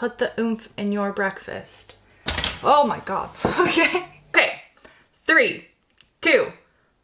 Put the oomph in your breakfast. Oh my God. Okay. Okay. 3, 2,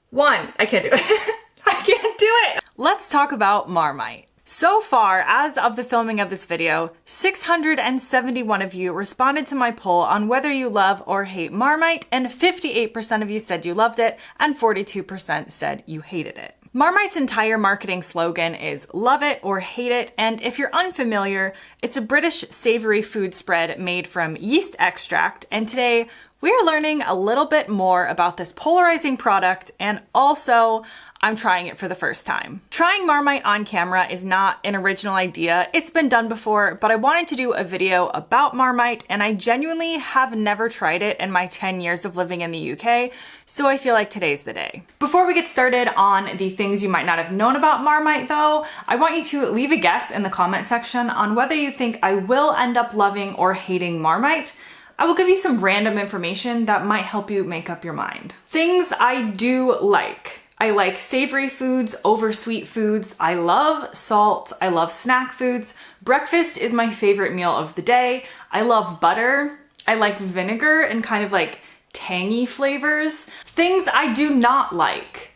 1. I can't do it. I can't do it. Let's talk about Marmite. So far, as of the filming of this video, 671 of you responded to my poll on whether you love or hate Marmite, and 58% of you said you loved it, and 42% said you hated it. Marmite's entire marketing slogan is love it or hate it, and if you're unfamiliar, it's a British savory food spread made from yeast extract, and today we are learning a little bit more about this polarizing product, and also I'm trying it for the first time. Trying Marmite on camera is not an original idea. It's been done before, but I wanted to do a video about Marmite, and I genuinely have never tried it in my 10 years of living in the UK, so I feel like today's the day. Before we get started on the things you might not have known about Marmite though, I want you to leave a guess in the comment section on whether you think I will end up loving or hating Marmite. I will give you some random information that might help you make up your mind. Things I do like. I like savory foods over sweet foods. I love salt. I love snack foods. Breakfast is my favorite meal of the day. I love butter. I like vinegar and kind of like tangy flavors. Things I do not like.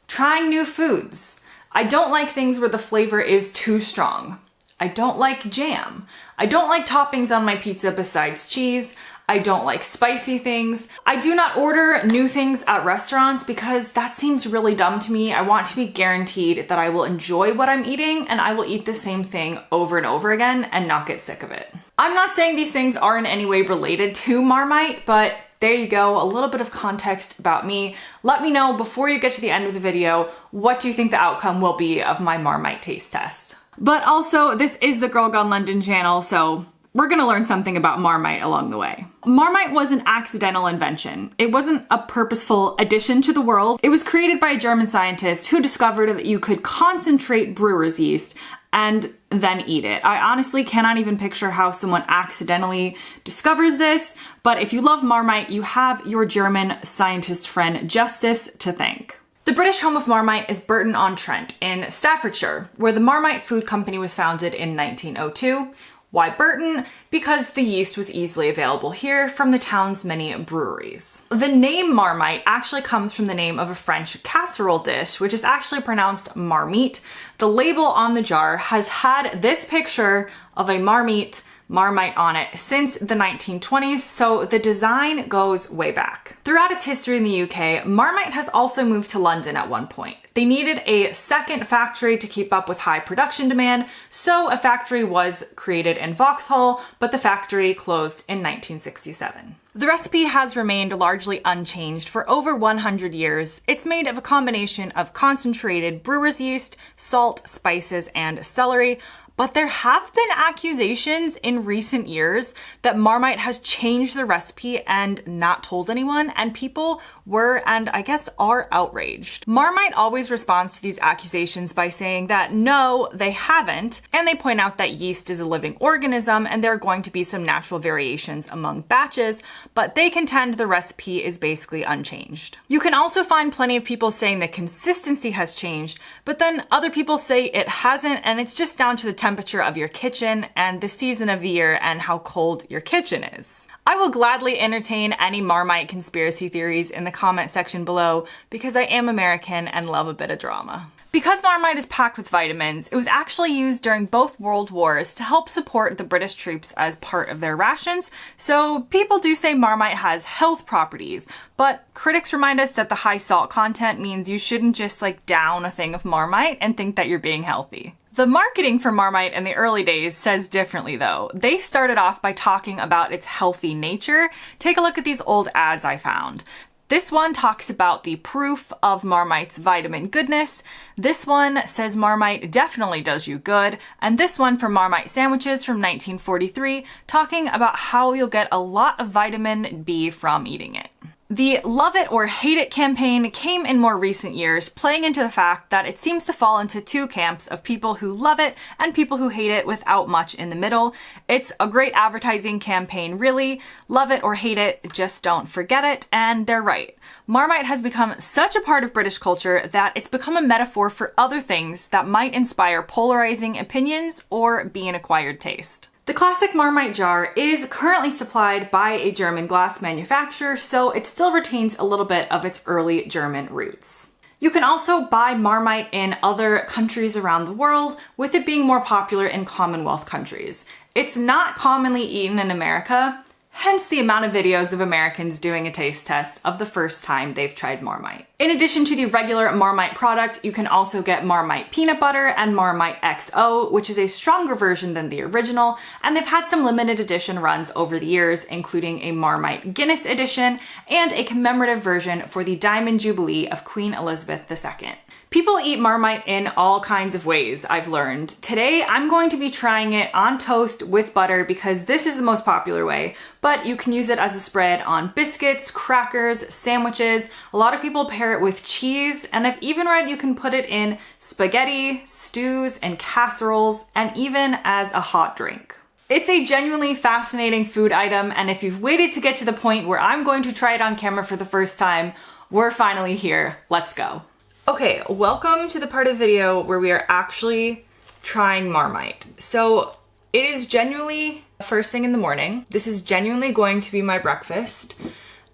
Trying new foods. I don't like things where the flavor is too strong. I don't like jam. I don't like toppings on my pizza besides cheese. I don't like spicy things. I do not order new things at restaurants because that seems really dumb to me. I want to be guaranteed that I will enjoy what I'm eating and I will eat the same thing over and over again and not get sick of it. I'm not saying these things are in any way related to Marmite, but there you go, a little bit of context about me. Let me know before you get to the end of the video, what do you think the outcome will be of my Marmite taste test? But also, this is the Girl Gone London channel, so we're gonna learn something about Marmite along the way. Marmite was an accidental invention. It wasn't a purposeful addition to the world. It was created by a German scientist who discovered that you could concentrate brewer's yeast and then eat it. I honestly cannot even picture how someone accidentally discovers this, but if you love Marmite, you have your German scientist friend Justus to thank. The British home of Marmite is Burton-on-Trent in Staffordshire, where the Marmite Food Company was founded in 1902. Why Burton? Because the yeast was easily available here from the town's many breweries. The name Marmite actually comes from the name of a French casserole dish, which is actually pronounced Marmite. The label on the jar has had this picture of a Marmite on it since the 1920s, so the design goes way back. Throughout its history in the UK, Marmite has also moved to London at one point. They needed a second factory to keep up with high production demand, so a factory was created in Vauxhall, but the factory closed in 1967. The recipe has remained largely unchanged for over 100 years. It's made of a combination of concentrated brewer's yeast, salt, spices, and celery. But there have been accusations in recent years that Marmite has changed the recipe and not told anyone, and people were, and I guess are, outraged. Marmite always responds to these accusations by saying that no, they haven't, and they point out that yeast is a living organism and there are going to be some natural variations among batches, but they contend the recipe is basically unchanged. You can also find plenty of people saying the consistency has changed, but then other people say it hasn't, and it's just down to the temperature of your kitchen and the season of the year and how cold your kitchen is. I will gladly entertain any Marmite conspiracy theories in the comment section below because I am American and love a bit of drama. Because Marmite is packed with vitamins, it was actually used during both World Wars to help support the British troops as part of their rations, so people do say Marmite has health properties, but critics remind us that the high salt content means you shouldn't just down a thing of Marmite and think that you're being healthy. The marketing for Marmite in the early days says differently though. They started off by talking about its healthy nature. Take a look at these old ads I found. This one talks about the proof of Marmite's vitamin goodness. This one says Marmite definitely does you good. And this one for Marmite sandwiches from 1943, talking about how you'll get a lot of vitamin B from eating it. The love it or hate it campaign came in more recent years, playing into the fact that it seems to fall into two camps of people who love it and people who hate it without much in the middle. It's a great advertising campaign, really. Love it or hate it, just don't forget it, and they're right. Marmite has become such a part of British culture that it's become a metaphor for other things that might inspire polarizing opinions or be an acquired taste. The classic Marmite jar is currently supplied by a German glass manufacturer, so it still retains a little bit of its early German roots. You can also buy Marmite in other countries around the world, with it being more popular in Commonwealth countries. It's not commonly eaten in America, hence the amount of videos of Americans doing a taste test of the first time they've tried Marmite. In addition to the regular Marmite product, you can also get Marmite peanut butter and Marmite XO, which is a stronger version than the original, and they've had some limited edition runs over the years, including a Marmite Guinness edition and a commemorative version for the Diamond Jubilee of Queen Elizabeth II. People eat Marmite in all kinds of ways, I've learned. Today, I'm going to be trying it on toast with butter because this is the most popular way, but you can use it as a spread on biscuits, crackers, sandwiches. A lot of people pair it with cheese, and I've even read you can put it in spaghetti, stews, and casseroles, and even as a hot drink. It's a genuinely fascinating food item, and if you've waited to get to the point where I'm going to try it on camera for the first time, we're finally here. Let's go. Okay, welcome to the part of the video where we are actually trying Marmite. So it is genuinely first thing in the morning. This is genuinely going to be my breakfast.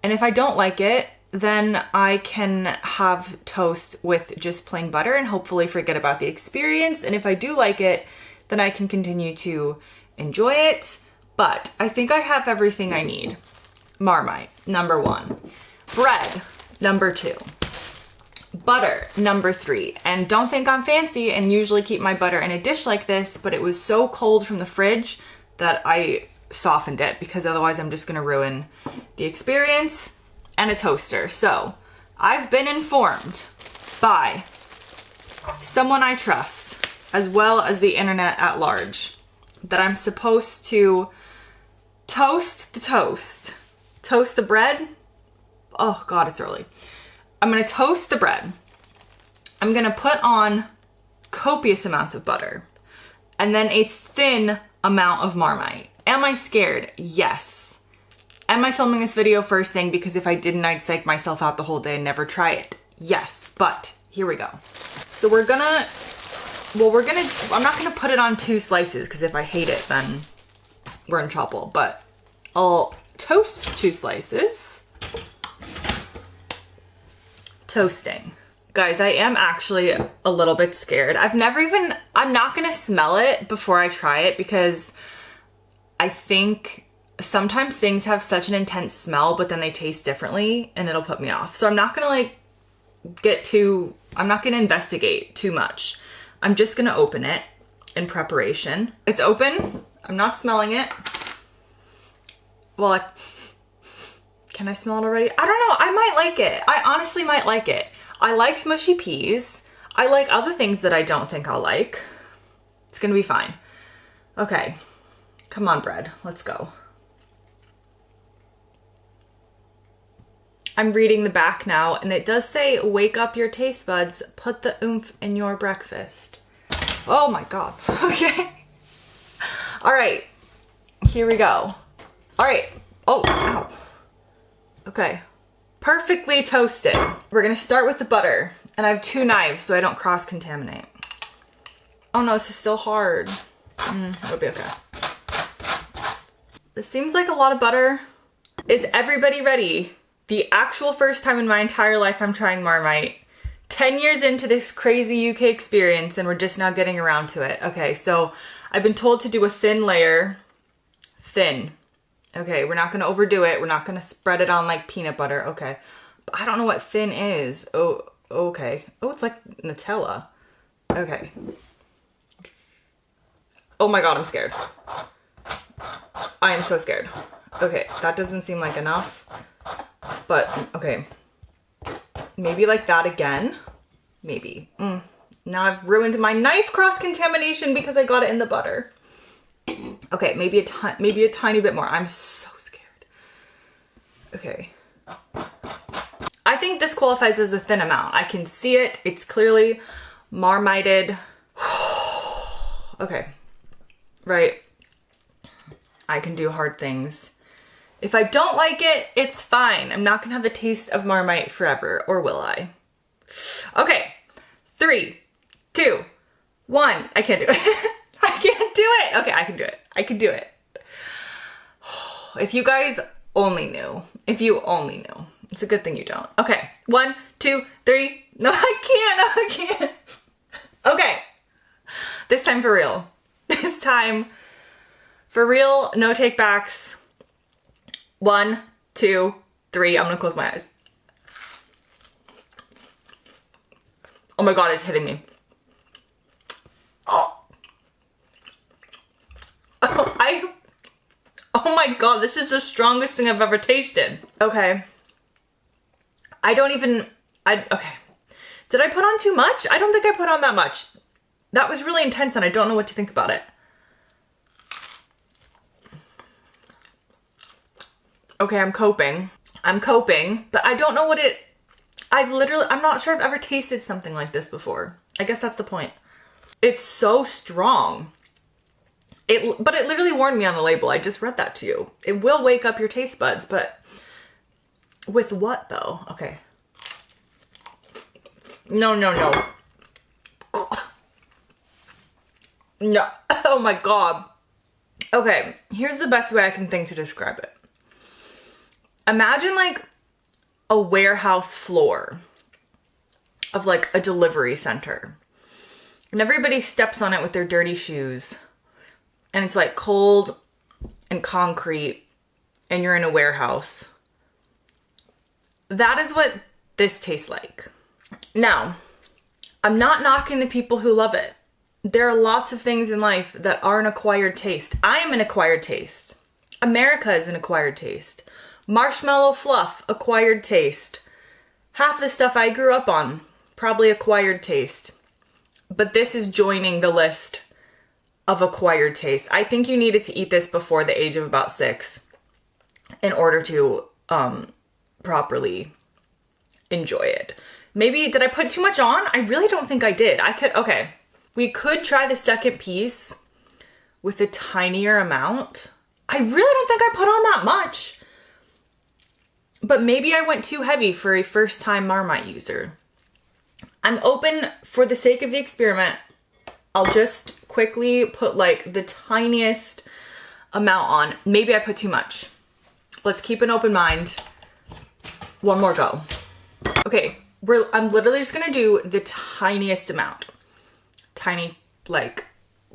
And if I don't like it, then I can have toast with just plain butter and hopefully forget about the experience. And if I do like it, then I can continue to enjoy it. But I think I have everything I need. Marmite, number 1. Bread, number 2. Butter, number 3. And don't think I'm fancy and usually keep my butter in a dish like this, but it was so cold from the fridge that I softened it because otherwise I'm just gonna ruin the experience. And a toaster. So I've been informed by someone I trust, as well as the internet at large, that I'm supposed to toast the toast. Toast the bread. Oh God, it's early. I'm gonna toast the bread. I'm gonna put on copious amounts of butter and then a thin amount of Marmite. Am I scared? Yes. Am I filming this video first thing because if I didn't, I'd psych myself out the whole day and never try it? Yes, but here we go. So I'm not gonna put it on 2 slices because if I hate it, then we're in trouble, but I'll toast 2 slices. Toasting. Guys, I am actually a little bit scared. I'm not gonna smell it before I try it because I think sometimes things have such an intense smell, but then they taste differently and it'll put me off. So I'm not gonna I'm not gonna investigate too much. I'm just gonna open it in preparation. It's open. I'm not smelling it. Well, can I smell it already? I don't know. I might like it. I honestly might like it. I like mushy peas. I like other things that I don't think I'll like. It's gonna be fine. Okay. Come on, bread. Let's go. I'm reading the back now, and it does say, wake up your taste buds, put the oomph in your breakfast. Oh my God. Okay. All right. Here we go. All right. Oh, ow. Okay, perfectly toasted. We're gonna start with the butter, and I have 2 knives so I don't cross-contaminate. Oh no, this is still hard. It'll be okay. This seems like a lot of butter. Is everybody ready? The actual first time in my entire life I'm trying Marmite. 10 years into this crazy UK experience, and we're just now getting around to it. Okay, so I've been told to do a thin layer. Thin. Okay, we're not gonna overdo it. We're not gonna spread it on like peanut butter. Okay, but I don't know what thin is. Oh, okay. Oh, it's like Nutella. Okay. Oh my God, I'm scared. I am so scared. Okay, that doesn't seem like enough, but okay. Maybe like that again. Maybe. Now I've ruined my knife cross-contamination because I got it in the butter. Okay, maybe a tiny bit more. I'm so scared. Okay. I think this qualifies as a thin amount. I can see it. It's clearly marmited. Okay. Right. I can do hard things. If I don't like it, it's fine. I'm not gonna have the taste of Marmite forever, or will I? Okay. 3, 2, 1. I can't do it. I can't do it. it. Okay, I can do it. I can do it. If you guys only knew. If you only knew. It's a good thing you don't. Okay, 1, 2, 3. No, I can't. Okay, this time for real. This time for real, no take backs. 1, 2, 3. I'm gonna close my eyes. Oh my God, it's hitting me. Oh. Oh my God, this is the strongest thing I've ever tasted. Okay. Okay. Did I put on too much? I don't think I put on that much. That was really intense and I don't know what to think about it. Okay, I'm coping, but I don't know what I'm not sure I've ever tasted something like this before. I guess that's the point. It's so strong. But it literally warned me on the label. I just read that to you. It will wake up your taste buds, but with what though? Okay. No. No. Oh my God. Okay, here's the best way I can think to describe it. Imagine like a warehouse floor of like a delivery center. And everybody steps on it with their dirty shoes. And it's like cold and concrete and you're in a warehouse. That is what this tastes like. Now, I'm not knocking the people who love it. There are lots of things in life that are an acquired taste. I am an acquired taste. America is an acquired taste. Marshmallow fluff, acquired taste. Half the stuff I grew up on, probably acquired taste. But this is joining the list of acquired taste. I think you needed to eat this before the age of about 6 in order to properly enjoy it. Maybe, did I put too much on? I really don't think I did. Okay. We could try the second piece with a tinier amount. I really don't think I put on that much. But maybe I went too heavy for a first-time Marmite user. I'm open for the sake of the experiment. I'll just quickly put like the tiniest amount on. Maybe I put too much. Let's keep an open mind. One more go. Okay, I'm literally just gonna do the tiniest amount. Tiny, like,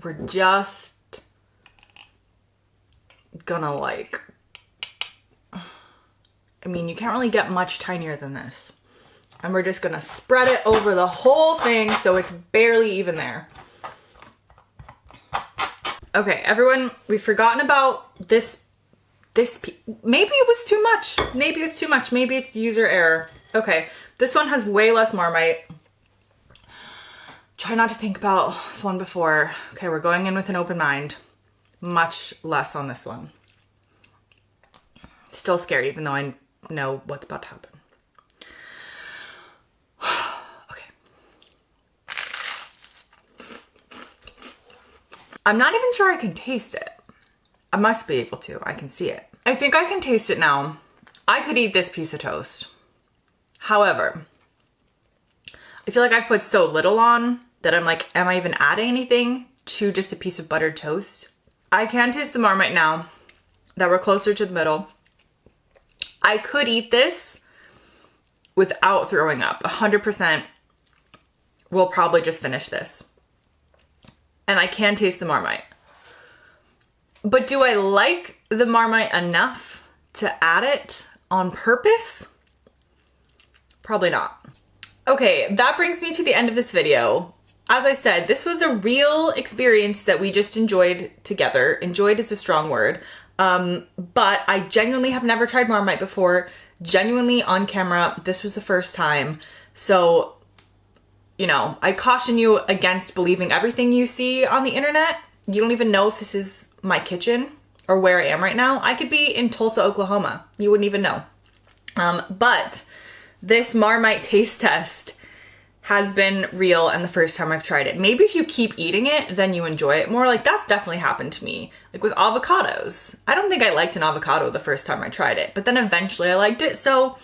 we're just gonna like, I mean, you can't really get much tinier than this. And we're just gonna spread it over the whole thing so it's barely even there. Okay, everyone, we've forgotten about this maybe it was too much. Maybe it was too much. Maybe it's user error. Okay, this one has way less Marmite. Try not to think about the one before. Okay, we're going in with an open mind. Much less on this one. Still scared, even though I know what's about to happen. Okay. I'm not even sure I can taste it. I must be able to. I can see it. I think I can taste it now. I could eat this piece of toast. However, I feel like I've put so little on that I'm like, am I even adding anything to just a piece of buttered toast? I can taste the Marmite now that we're closer to the middle. I could eat this without throwing up. 100% will probably just finish this. And I can taste the Marmite. But do I like the Marmite enough to add it on purpose? Probably not. Okay, that brings me to the end of this video. As I said, this was a real experience that we just enjoyed together. Enjoyed is a strong word. But I genuinely have never tried Marmite before. Genuinely on camera, this was the first time. So, you know, I caution you against believing everything you see on the internet. You don't even know if this is my kitchen or where I am right now. I could be in Tulsa, Oklahoma. You wouldn't even know. But this Marmite taste test has been real and the first time I've tried it. Maybe if you keep eating it, then you enjoy it more. Like, that's definitely happened to me. Like with avocados. I don't think I liked an avocado the first time I tried it, but then eventually I liked it, so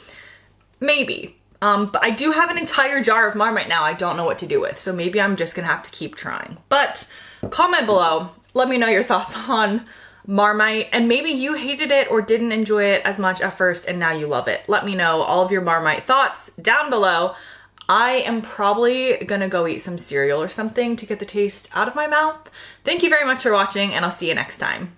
maybe. But I do have an entire jar of Marmite now I don't know what to do with, so maybe I'm just gonna have to keep trying. But comment below, Let me know your thoughts on Marmite, and maybe you hated it or didn't enjoy it as much at first and now you love it. Let me know all of your Marmite thoughts down below. I am probably gonna go eat some cereal or something to get the taste out of my mouth. Thank you very much for watching, and I'll see you next time.